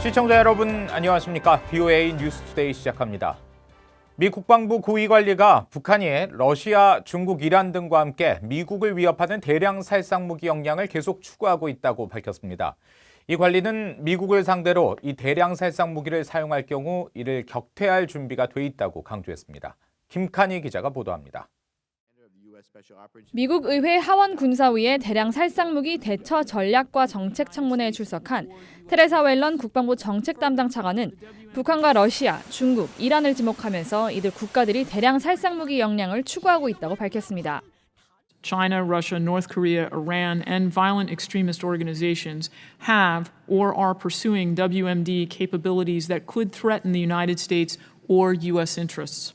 시청자 여러분 안녕하십니까? VOA 뉴스투데이 시작합니다. 미 국방부 고위 관리가 북한이 러시아, 중국, 이란 등과 함께 미국을 위협하는 대량 살상 무기 역량을 계속 추구하고 있다고 밝혔습니다. 이 관리는 미국을 상대로 이 대량 살상 무기를 사용할 경우 이를 격퇴할 준비가 돼 있다고 강조했습니다. 김칸희 기자가 보도합니다. 미국 의회 하원 군사위의 대량 살상무기 대처 전략과 정책 청문회에 출석한 테레사 웰런 국방부 정책 담당 차관은 북한과 러시아, 중국, 이란을 지목하면서 이들 국가들이 대량 살상무기 역량을 추구하고 있다고 밝혔습니다. China, Russia, North Korea, Iran, and violent extremist organizations have or are pursuing WMD capabilities that could threaten the United States or U.S. interests.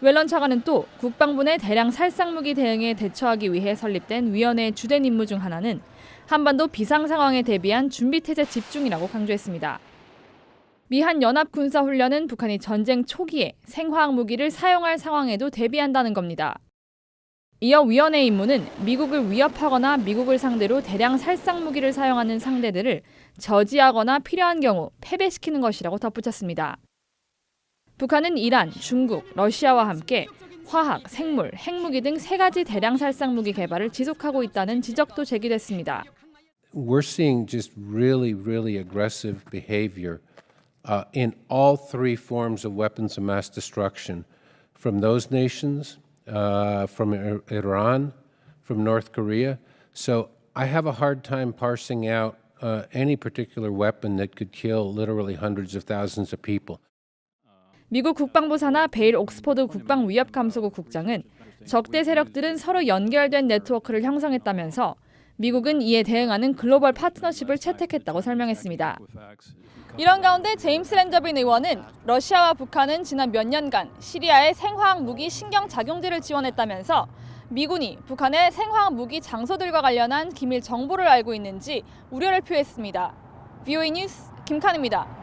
웰런 차관은 또 국방부 내 대량 살상무기 대응에 대처하기 위해 설립된 위원회의 주된 임무 중 하나는 한반도 비상 상황에 대비한 준비태세 집중이라고 강조했습니다. 미한 연합군사훈련은 북한이 전쟁 초기에 생화학 무기를 사용할 상황에도 대비한다는 겁니다. 이어 위원회의 임무는 미국을 위협하거나 미국을 상대로 대량 살상무기를 사용하는 상대들을 저지하거나 필요한 경우 패배시키는 것이라고 덧붙였습니다. 북한은 이란, 중국, 러시아와 함께 화학, 생물, 핵무기 등 3가지 대량 살상무기 개발을 지속하고 있다는 지적도 제기됐습니다. We're seeing just really aggressive behavior in all three forms of weapons of mass destruction from those nations, from Iran, from North Korea. So I have a hard time parsing out any particular weapon that could kill literally hundreds of thousands of people. 미국 국방부 산하 베일 옥스포드 국방위협감소국 국장은 적대 세력들은 서로 연결된 네트워크를 형성했다면서 미국은 이에 대응하는 글로벌 파트너십을 채택했다고 설명했습니다. 이런 가운데 제임스 랜더빈 의원은 러시아와 북한은 지난 몇 년간 시리아의 생화학 무기 신경작용들을 지원했다면서 미군이 북한의 생화학 무기 장소들과 관련한 기밀 정보를 알고 있는지 우려를 표했습니다. VOA 뉴스 김칸입니다.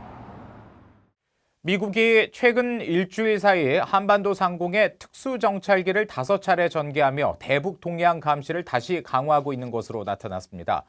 미국이 최근 일주일 사이 한반도 상공에 특수정찰기를 5차례 전개하며 대북 동향 감시를 다시 강화하고 있는 것으로 나타났습니다.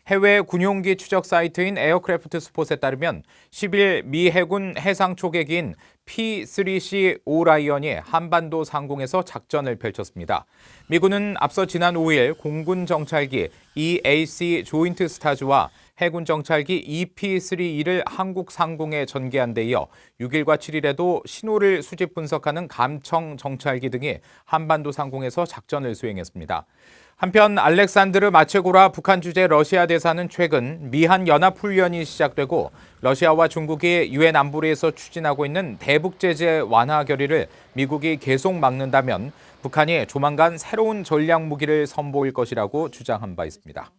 해외 군용기 추적 사이트인 에어크래프트 스폿에 따르면 10일 미 해군 해상 초계기인 P-3C 오라이언이 한반도 상공에서 작전을 펼쳤습니다. 미군은 앞서 지난 5일 공군 정찰기 EAC 조인트 스타즈와 해군 정찰기 EP-3E를 한국 상공에 전개한 데 이어 6일과 7일에도 신호를 수집 분석하는 감청 정찰기 등이 한반도 상공에서 작전을 수행했습니다. 한편 알렉산드르 마체고라 북한 주재 러시아 대사는 최근 미한 연합훈련이 시작되고 러시아와 중국이 유엔 안보리에서 추진하고 있는 대북 제재 완화 결의를 미국이 계속 막는다면 북한이 조만간 새로운 전략 무기를 선보일 것이라고 주장한 바 있습니다.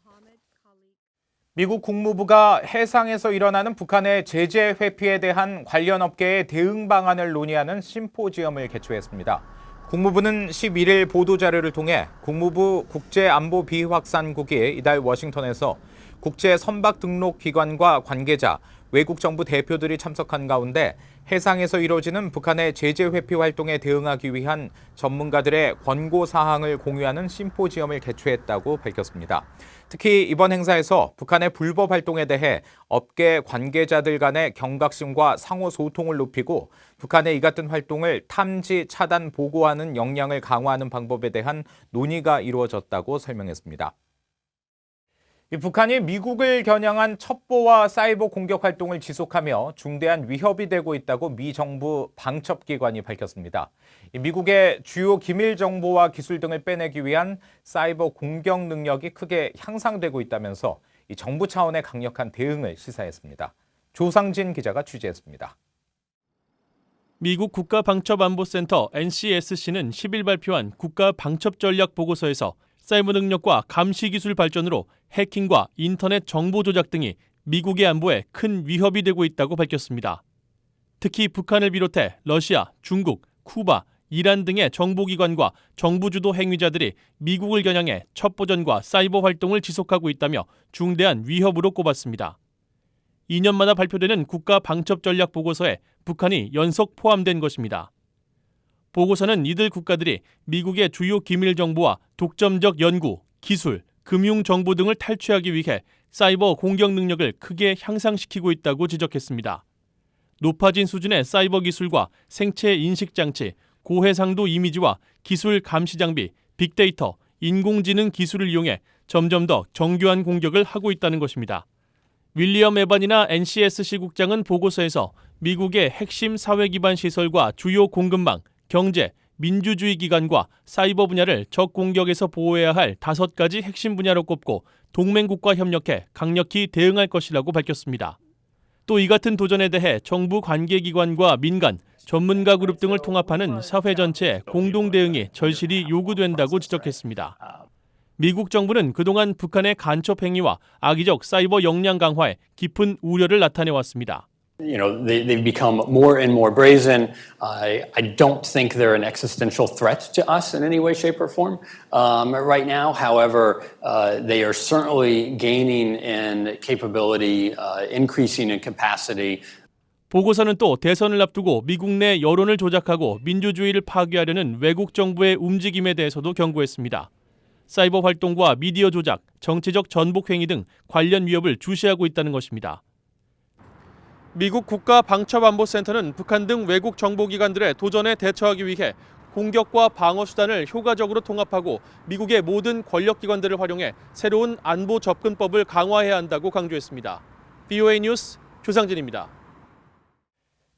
미국 국무부가 해상에서 일어나는 북한의 제재 회피에 대한 관련 업계의 대응 방안을 논의하는 심포지엄을 개최했습니다. 국무부는 11일 보도자료를 통해 국무부 국제안보 비확산국이 이달 워싱턴에서 국제 선박 등록 기관과 관계자, 외국 정부 대표들이 참석한 가운데 해상에서 이루어지는 북한의 제재 회피 활동에 대응하기 위한 전문가들의 권고 사항을 공유하는 심포지엄을 개최했다고 밝혔습니다. 특히 이번 행사에서 북한의 불법 활동에 대해 업계 관계자들 간의 경각심과 상호 소통을 높이고 북한의 이 같은 활동을 탐지, 차단, 보고하는 역량을 강화하는 방법에 대한 논의가 이루어졌다고 설명했습니다. 북한이 미국을 겨냥한 첩보와 사이버 공격 활동을 지속하며 중대한 위협이 되고 있다고 미 정부 방첩기관이 밝혔습니다. 미국의 주요 기밀 정보와 기술 등을 빼내기 위한 사이버 공격 능력이 크게 향상되고 있다면서 이 정부 차원의 강력한 대응을 시사했습니다. 조상진 기자가 취재했습니다. 미국 국가방첩안보센터 NCSC는 10일 발표한 국가방첩전략보고서에서 사이버 능력과 감시 기술 발전으로 해킹과 인터넷 정보 조작 등이 미국의 안보에 큰 위협이 되고 있다고 밝혔습니다. 특히 북한을 비롯해 러시아, 중국, 쿠바, 이란 등의 정보기관과 정부 주도 행위자들이 미국을 겨냥해 첩보전과 사이버 활동을 지속하고 있다며 중대한 위협으로 꼽았습니다. 2년마다 발표되는 국가방첩전략보고서에 북한이 연속 포함된 것입니다. 보고서는 이들 국가들이 미국의 주요 기밀 정보와 독점적 연구, 기술, 금융 정보 등을 탈취하기 위해 사이버 공격 능력을 크게 향상시키고 있다고 지적했습니다. 높아진 수준의 사이버 기술과 생체 인식 장치, 고해상도 이미지와 기술 감시 장비, 빅데이터, 인공지능 기술을 이용해 점점 더 정교한 공격을 하고 있다는 것입니다. 윌리엄 에반이나 NCSC 국장은 보고서에서 미국의 핵심 사회 기반 시설과 주요 공급망, 경제, 민주주의 기관과 사이버 분야를 적 공격에서 보호해야 할 5가지 핵심 분야로 꼽고 동맹국과 협력해 강력히 대응할 것이라고 밝혔습니다. 또 이 같은 도전에 대해 정부 관계기관과 민간, 전문가 그룹 등을 통합하는 사회 전체의 공동 대응이 절실히 요구된다고 지적했습니다. 미국 정부는 그동안 북한의 간첩 행위와 악의적 사이버 역량 강화에 깊은 우려를 나타내왔습니다. They've become more and more brazen. I don't think they're an existential threat to us in any way, shape, or form right now. However, they are certainly gaining in capability, increasing in capacity. 보고서는 또 대선을 앞두고 미국 내 여론을 조작하고 민주주의를 파괴하려는 외국 정부의 움직임에 대해서도 경고했습니다. 사이버 활동과 미디어 조작, 정치적 전복 행위 등 관련 위협을 주시하고 있다는 것입니다. 미국 국가방첩안보센터는 북한 등 외국 정보기관들의 도전에 대처하기 위해 공격과 방어 수단을 효과적으로 통합하고 미국의 모든 권력기관들을 활용해 새로운 안보 접근법을 강화해야 한다고 강조했습니다. VOA 뉴스 조상진입니다.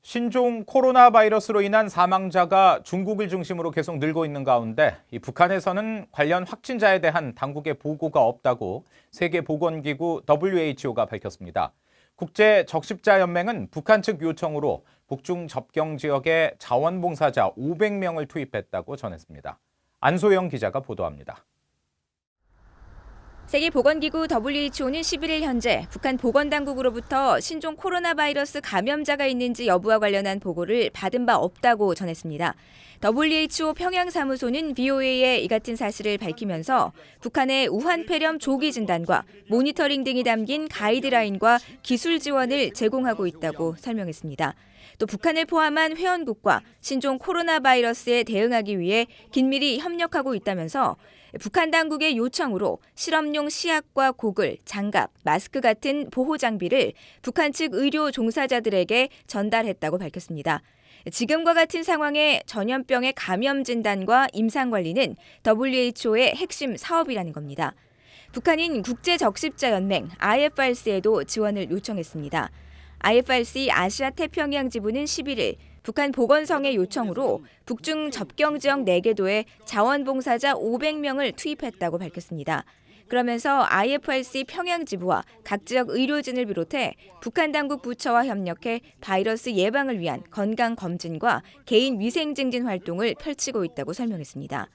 신종 코로나 바이러스로 인한 사망자가 중국을 중심으로 계속 늘고 있는 가운데 북한에서는 관련 확진자에 대한 당국의 보고가 없다고 세계보건기구 WHO가 밝혔습니다. 국제적십자연맹은 북한 측 요청으로 북중 접경 지역에 자원봉사자 500명을 투입했다고 전했습니다. 안소영 기자가 보도합니다. 세계보건기구 WHO는 11일 현재 북한 보건당국으로부터 신종 코로나 바이러스 감염자가 있는지 여부와 관련한 보고를 받은 바 없다고 전했습니다. WHO 평양사무소는 VOA에 이 같은 사실을 밝히면서 북한의 우한폐렴 조기 진단과 모니터링 등이 담긴 가이드라인과 기술 지원을 제공하고 있다고 설명했습니다. 또 북한을 포함한 회원국과 신종 코로나 바이러스에 대응하기 위해 긴밀히 협력하고 있다면서 북한 당국의 요청으로 실험용 시약과 고글, 장갑, 마스크 같은 보호 장비를 북한 측 의료 종사자들에게 전달했다고 밝혔습니다. 지금과 같은 상황에 전염병의 감염 진단과 임상 관리는 WHO의 핵심 사업이라는 겁니다. 북한인 국제적십자연맹 IFRC에도 지원을 요청했습니다. IFRC 아시아 태평양 지부는 11일 북한 보건성의 요청으로 북중 접경 지역 4개도에 자원봉사자 500명을 투입했다고 밝혔습니다. 그러면서 IFRC 평양 지부와 각 지역 의료진을 비롯해 북한 당국 부처와 협력해 바이러스 예방을 위한 건강 검진과 개인 위생 증진 활동을 펼치고 있다고 설명했습니다.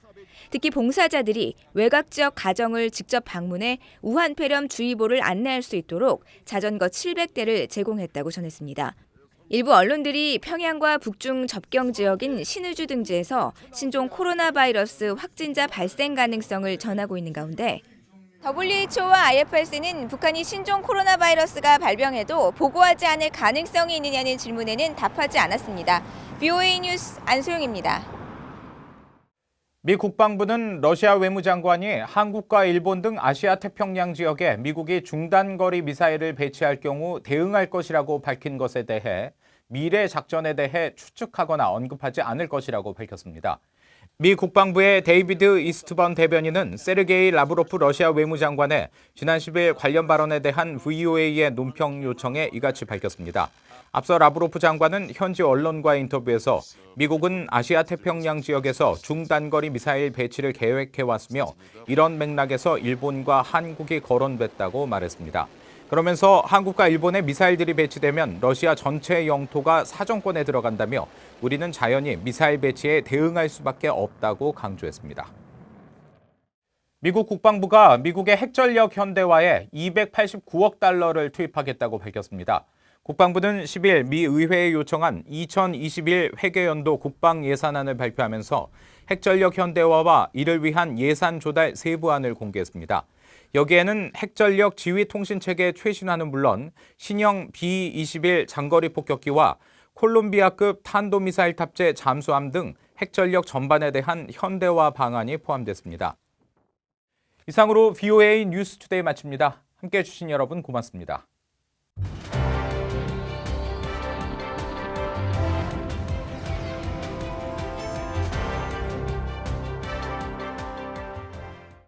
특히 봉사자들이 외곽 지역 가정을 직접 방문해 우한폐렴 주의보를 안내할 수 있도록 자전거 700대를 제공했다고 전했습니다. 일부 언론들이 평양과 북중 접경 지역인 신의주 등지에서 신종 코로나 바이러스 확진자 발생 가능성을 전하고 있는 가운데 WHO와 IFRC는 북한이 신종 코로나 바이러스가 발병해도 보고하지 않을 가능성이 있느냐는 질문에는 답하지 않았습니다. VOA 뉴스 안소영입니다. 미 국방부는 러시아 외무장관이 한국과 일본 등 아시아 태평양 지역에 미국이 중단거리 미사일을 배치할 경우 대응할 것이라고 밝힌 것에 대해 미래 작전에 대해 추측하거나 언급하지 않을 것이라고 밝혔습니다. 미 국방부의 데이비드 이스트번 대변인은 세르게이 라브로프 러시아 외무장관의 지난 10일 관련 발언에 대한 VOA의 논평 요청에 이같이 밝혔습니다. 앞서 라브로프 장관은 현지 언론과의 인터뷰에서 미국은 아시아 태평양 지역에서 중단거리 미사일 배치를 계획해왔으며 이런 맥락에서 일본과 한국이 거론됐다고 말했습니다. 그러면서 한국과 일본의 미사일들이 배치되면 러시아 전체 영토가 사정권에 들어간다며 우리는 자연히 미사일 배치에 대응할 수밖에 없다고 강조했습니다. 미국 국방부가 미국의 핵전력 현대화에 289억 달러를 투입하겠다고 밝혔습니다. 국방부는 10일 미 의회에 요청한 2021 회계연도 국방 예산안을 발표하면서 핵전력 현대화와 이를 위한 예산 조달 세부안을 공개했습니다. 여기에는 핵전력 지휘통신체계 최신화는 물론 신형 B-21 장거리 폭격기와 콜롬비아급 탄도미사일 탑재 잠수함 등 핵전력 전반에 대한 현대화 방안이 포함됐습니다. 이상으로 VOA 뉴스투데이 마칩니다. 함께해 주신 여러분 고맙습니다.